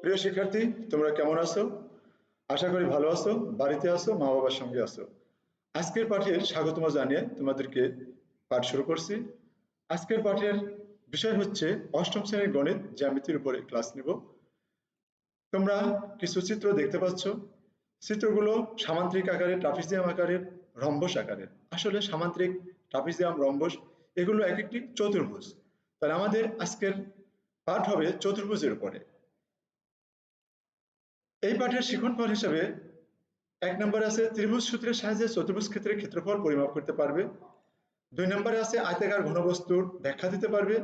প্রিয় শিক্ষার্থী, তোমরা কেমন আছো? আশা করি ভালো আছো, বাড়িতে আছো, মা বাবার সঙ্গে আছো। আজকের পাঠের স্বাগতম জানিয়ে তোমাদেরকে পাঠ শুরু করছি। আজকের পাঠের বিষয় হচ্ছে অষ্টম শ্রেণীর গণিত জ্যামিতির উপরে ক্লাস নিব। তোমরা কিছু চিত্র দেখতে পাচ্ছ। চিত্রগুলো সামান্তরিক আকারের, ট্রাপিজিয়াম আকারের, রম্বস আকারের। আসলে সামান্তরিক, ট্রাপিজিয়াম, রম্বস এগুলো এক একটি চতুর্ভুজ। তাহলে আমাদের আজকের পাঠ হবে চতুর্ভুজের উপরে। এই পাঠের শিক্ষণফল হিসেবে ১ নম্বরে আছে ত্রিভুজ সূত্রের সাহায্যে চতুর্ভুজ ক্ষেত্রের ক্ষেত্রফল পরিমাপ করতে পারবে। ২ নম্বরে আছে আয়তাকার ঘনবস্তুর ব্যাখ্যা দিতে পারবে।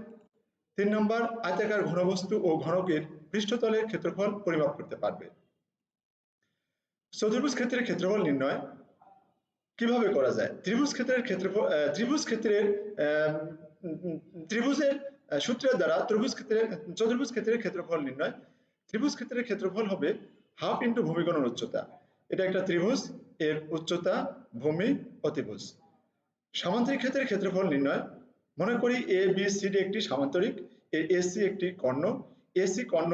৩ নম্বর আয়তাকার ঘনবস্তু ও ঘনকের পৃষ্ঠতলের ক্ষেত্রফল পরিমাপ করতে পারবে। চতুর্ভুজ ক্ষেত্রের ক্ষেত্রফল নির্ণয় কিভাবে করা যায়? ত্রিভুজের সূত্রের দ্বারা চতুর্ভুজ ক্ষেত্রের ক্ষেত্রফল নির্ণয়। ত্রিভুজ ক্ষেত্রের ক্ষেত্রফল হবে হাফ ইন্টু ভূমি গুণন উচ্চতা। এটা একটা ত্রিভুজ, এর উচ্চতা, ভূমি, অতিভুজ। সামান্তরিক ক্ষেত্রের ক্ষেত্রফল নির্ণয়। মনে করি এ বি সি ডি একটি সামান্তরিক, এসি একটি কর্ণ। এসি কর্ণ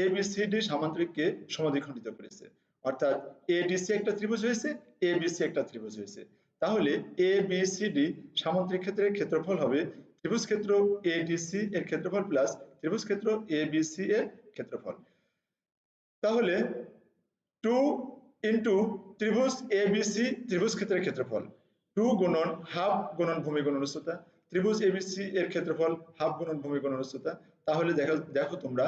এ বি সি ডি সামান্তরিককে সমদ্বিখণ্ডিত করেছে, অর্থাৎ এডিসি একটা ত্রিভুজ হয়েছে, এবিসি একটা ত্রিভুজ হয়েছে। তাহলে এ বি সি ডি সামান্তরিক ক্ষেত্রের ক্ষেত্রফল হবে ত্রিভুজ ক্ষেত্র এডিসি এর ক্ষেত্রফল প্লাস ত্রিভুজ ক্ষেত্র এবিসি এর ক্ষেত্রফল। তাহলে 2 ইন্টু ত্রিভুজ এবিসি ত্রিভুজ ক্ষেত্রের ক্ষেত্রফল, 2 গুণন হাফ গুণন ভূমি গুণন উচ্চতা। ত্রিভুজ এবিসি এর ক্ষেত্রফল হাফ গুণন ভূমি গুণন উচ্চতা। তাহলে দেখো তোমরা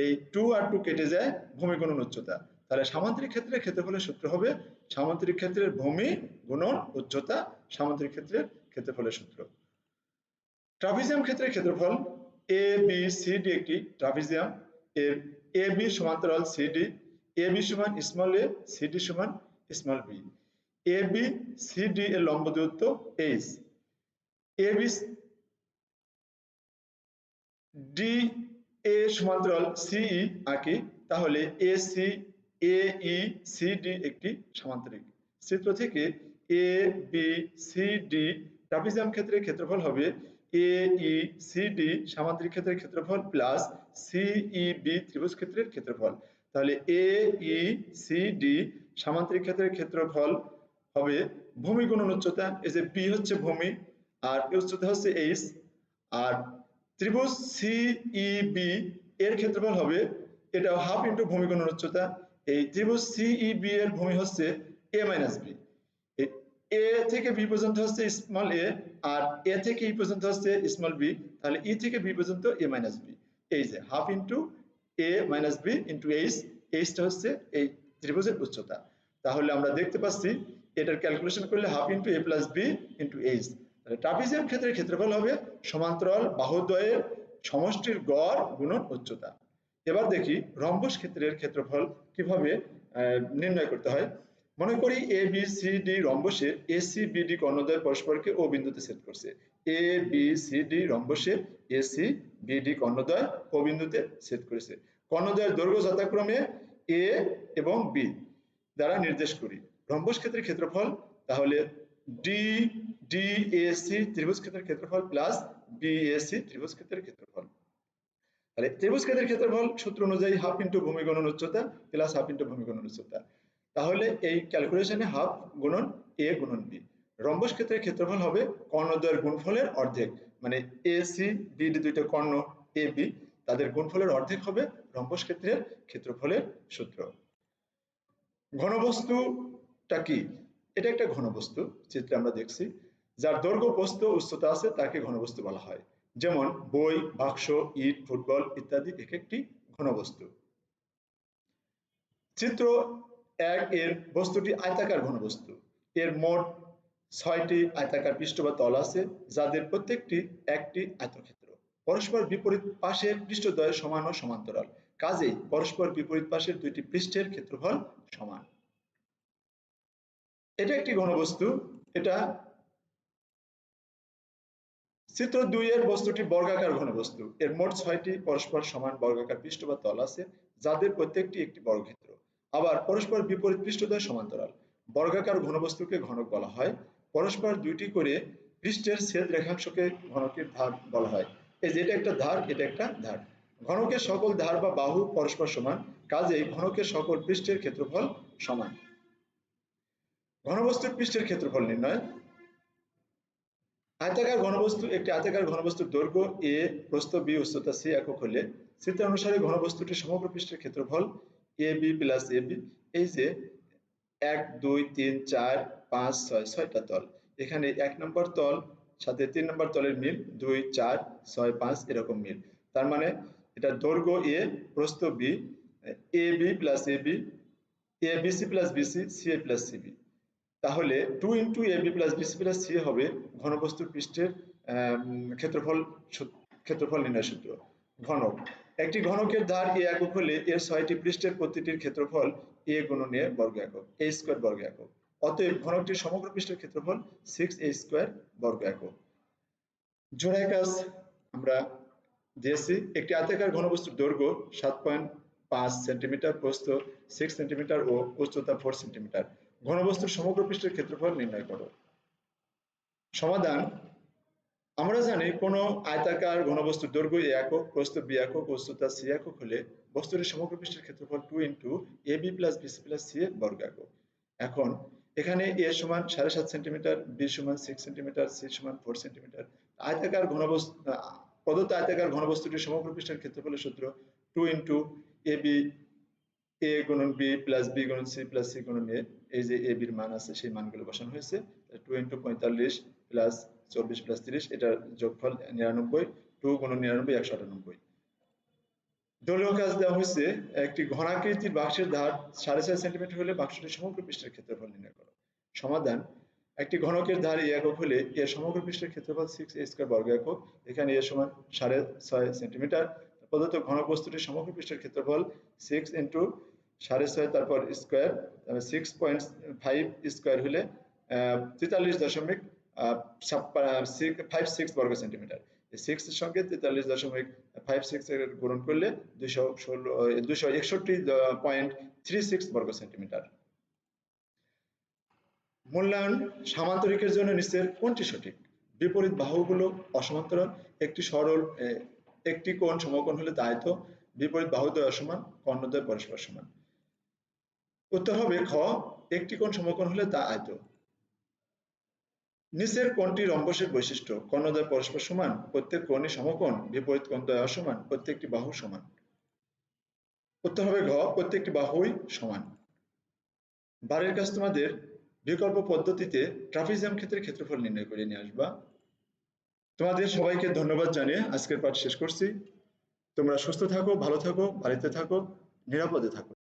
এই 2 আর 2 কেটে যায়, ভূমি গুণন উচ্চতা। তাহলে সামান্তরিক ক্ষেত্রের ক্ষেত্রফলের সূত্র হবে সামান্তরিক ক্ষেত্রের ভূমি গুণন উচ্চতা, সামান্তরিক ক্ষেত্রের ক্ষেত্রফলের সূত্র। ট্রাপিজিয়াম ক্ষেত্রের ক্ষেত্রফল এ বি সি ডি একটি ট্রাপিজিয়াম, এর এ বি সমান্তরাল সিডি, এ বি সমান স্মল এ, সিডি সমান small B. A B CD এর লম্ব দূরত্ব H. A B D A সমান্তরাল সিই আঁকি, তাহলে A C A E C D একটি সামান্তরিক। চিত্র থেকে A B C D trapezium ক্ষেত্রের ক্ষেত্রফল হবে এ ই সি ডি সামান্তরিক ক্ষেত্রের ক্ষেত্রফল প্লাস সিই বি ত্রিভুজ ক্ষেত্রের ক্ষেত্রফল। তাহলে এ ই সি ডি সামান্তরিক ক্ষেত্রের ক্ষেত্রফল হবে ভূমি গুণন উচ্চতা, এই যে পি হচ্ছে ভূমি আর উচ্চতা হচ্ছে এইচ। আর ত্রিভুজ সিইবি এর ক্ষেত্রফল হবে, এটা হাফ ইন্টু ভূমি গুণন উচ্চতা। এই ত্রিভুজ সিইবি এর ভূমি হচ্ছে এ মাইনাস বি। এ থেকে বি পর্যন্ত হচ্ছে স্মল এ, আর এ থেকে ই পর্যন্ত হচ্ছে স্মল বি। তাহলে ই থেকে বি পর্যন্ত এ মাইনাস বি। এই যে half into A minus B into H, এইচটা হচ্ছে এই ত্রিভুজের উচ্চতা। তাহলে আমরা দেখতে পাচ্ছি এটার ক্যালকুলেশন করলে হাফ ইন্টু এ প্লাস বি ইন্টু এইচ। তাহলে ট্রাপিজিয়াম ক্ষেত্রের ক্ষেত্রফল হবে সমান্তরাল বাহুদ্বয়ের সমষ্টির গড় গুণন উচ্চতা। এবার দেখি রম্বস ক্ষেত্রের ক্ষেত্রফল কিভাবে নির্ণয় করতে হয়। মনে করি এ বি সি ডি রম্বসের এসি বিডি কর্ণদ্বয় পরস্পরকে ও বিন্দুতে ছেদ করছে। এ বি সি ডি রম্বসের এসি বিডি কর্ণদ্বয় ও বিন্দুতে ছেদ করেছে। কর্ণদ্বয়ের দৈর্ঘ্য যথাক্রমে এ এবং বি দ্বারা নির্দেশ করি। রম্বস ক্ষেত্রের ক্ষেত্রফল তাহলে ডি ডিএসি ত্রিভুজ ক্ষেত্রের ক্ষেত্রফল প্লাস বিএসি ত্রিভুজ ক্ষেত্রের ক্ষেত্রফল। তাহলে ত্রিভুজ ক্ষেত্রের ক্ষেত্রফল সূত্র অনুযায়ী হাফ ইন্টু ভূমি গুণন উচ্চতা প্লাস হাফ ইন্টু ভূমি গুণন উচ্চতা। তাহলে এই ক্যালকুলেশনে হাফ গুণন এ গুণন বি। রম্বস ক্ষেত্রের ক্ষেত্রফল হবে কর্ণদ্বয়ের গুণফলের অর্ধেক, মানে এ সি বিডি দুইটা কর্ণ এ বি, তাদের গুণফলের অর্ধেক হবে রম্বস ক্ষেত্রের ক্ষেত্রফলের সূত্র। ঘনবস্তুটা কি? এটা একটা ঘনবস্তু, চিত্রে আমরা দেখছি, যার দৈর্ঘ্য প্রস্থ উচ্চতা আছে তাকে ঘনবস্তু বলা হয়। যেমন বই, বাক্স, ইট, ফুটবল ইত্যাদি এক একটি ঘনবস্তু। চিত্র ১ এর বস্তুটি আয়তাকার ঘনবস্তু। এর মোট ৬টি আয়তাকার পৃষ্ঠ বা তল আছে, যাদের প্রত্যেকটি একটি আয়তক্ষেত্র। পরস্পর বিপরীত পাশের পৃষ্ঠদ্বয় সমান ও সমান্তরাল, কাজেই পরস্পর বিপরীত পাশের দুইটি পৃষ্ঠের ক্ষেত্রফল সমান। এটা একটি ঘনবস্তু। এটা চিত্র ২ এর বস্তুটি বর্গাকার ঘনবস্তু। এর মোট ৬টি পরস্পর সমান বর্গাকার পৃষ্ঠ বা তল আছে, যাদের প্রত্যেকটি একটি বর্গক্ষেত্র। আবার পরস্পর বিপরীত পৃষ্ঠদ্বয় সমান্তরাল। বর্গাকার ঘনবস্তুকে ঘনক বলা হয়। পরস্পর দুইটি করে পৃষ্ঠের ছেদ রেখাংশকে ঘনকের ধার বলা হয়। এই যে এটা একটা ধার, এটা একটা ধার। ঘনকের সকল ধার বা বাহু পরস্পর সমান, কাজেই ঘনকের সকল পৃষ্ঠের ক্ষেত্রফল সমান। ঘনবস্তুর পৃষ্ঠের ক্ষেত্রফল নির্ণয়। আয়তাকার ঘনবস্তু, একটি আয়তাকার ঘনবস্তুর দৈর্ঘ্য a, প্রস্থ b, উচ্চতা c একক হলে চিত্র অনুসারে ঘনবস্তুটির সমগ্র পৃষ্ঠের ক্ষেত্রফল ab প্লাস ab। এই যে 1 2 3 4 5 6 ছয়টা তল, এখানে 1 নম্বর তল সাথে 3 নম্বর তলের মিল 2 4 6 5 এরকম মিল, তার মানে এটা দৈর্ঘ্য a, প্রস্থ b, ab plus ab, abc plus bc, ca plus cb। তাহলে 2 into ab plus bc plus ca হবে ঘনবস্তুর পৃষ্ঠের ক্ষেত্রফল, ক্ষেত্রফল নির্ণয় সূত্র। ঘনক, একটি ঘনকের ধার a একক হলে এর 6টি পৃষ্ঠের প্রতিটির ক্ষেত্রফল a গুণন a বর্গ একক, a স্কয়ার বর্গ একক। অতএব ঘনকটির সমগ্র পৃষ্ঠের ক্ষেত্রফল 6a স্কয়ার বর্গ একক। জোড়ায় কাজ আমরা দিয়েছি। একটি আয়তাকার ঘনবস্তুর দৈর্ঘ্য 7.5 সেন্টিমিটার, প্রস্থ 6 সেন্টিমিটার ও উচ্চতা 4 সেন্টিমিটার। ঘনবস্তুর সমগ্র পৃষ্ঠের ক্ষেত্রফল নির্ণয় করো। সমাধান। আমরা জানি কোন আয়তাকার ঘনবস্তুর দৈর্ঘ্য a একক, প্রস্থ b একক, উচ্চতা c একক হলে বস্তুটির সমগ্র পৃষ্ঠের ক্ষেত্রফল 2 into ab plus bc plus ca বর্গ একক। এখন এখানে a সমান 7.5 সেন্টিমিটার, b সমান 6 সেন্টিমিটার, c সমান 4 সেন্টিমিটার। আয়তাকার ঘনবস্তু, প্রদত্ত আয়তাকার ঘনবস্তুটির সমগ্র পৃষ্ঠের ক্ষেত্রফলের সূত্র 2 ইন্টু ab, a গুণন b প্লাস b গুণন c প্লাস c গুণন a। এই যে ab এর মান আছে সেই মানগুলো বসানো হয়েছে। 2 ইন্টু 45 প্লাস 24 প্লাস 30, এটার যোগফল 99, 2 গুণন 99 198। দলীয় কাজ দেওয়া হয়েছে, একটি ঘনাকৃতির বাক্সের ধার 6.5 সেন্টিমিটার হলে বাক্সটির সমগ্র পৃষ্ঠের ক্ষেত্রফল নির্ণয় করো। সমাধান। একটি ঘনকের ধার a একক হলে এর সমগ্র পৃষ্ঠের ক্ষেত্রফল 6a স্কয়ার বর্গ একক। এখানে a সমান 6.5 সেন্টিমিটার। প্রদত্ত ঘনক বস্তুটির সমগ্র পৃষ্ঠের ক্ষেত্রফল 6 ইন্টু 6.5 তারপর স্কয়ার 6.5 স্কয়ার হলে 43.56 বর্গ সেন্টিমিটার। 6 এর সঙ্গে 43.56 এর গুণন করলে 261.36 বর্গ সেন্টিমিটার। মূল্যায়ন। সামান্তরিকের জন্য নিচের কোনটি সঠিক? বিপরীত বাহুগুলো অসমান্তরাল, একটি সরল, একটি কোণ সমকোণ হলে তা আয়ত, বিপরীত বাহুদ্বয় অসমান, কর্ণদ্বয় পরস্পর সমান। উত্তর হবে খ, একটি কোণ সমকোণ হলে তা আয়ত। নিচের কোণটি রম্বসের বৈশিষ্ট্য? কর্ণদ্বয় পরস্পর সমান, প্রত্যেক কোণই সমকোণ, বিপরীত কোণদ্বয় অসমান, প্রত্যেকটি বাহু সমান। উত্তর হবে ঘ, প্রত্যেকটি বাহুই সমান। বাড়ির কাজ তোমাদের বিকল্প পদ্ধতিতে ট্রাপিজিয়াম ক্ষেত্রের ক্ষেত্রফল নির্ণয় করে নিয়ে আসবা। তোমাদের সবাইকে ধন্যবাদ জানিয়ে আজকের পাঠ শেষ করছি। তোমরা সুস্থ থাকো, ভালো থাকো, বাড়িতে থাকো, নিরাপদে থাকো।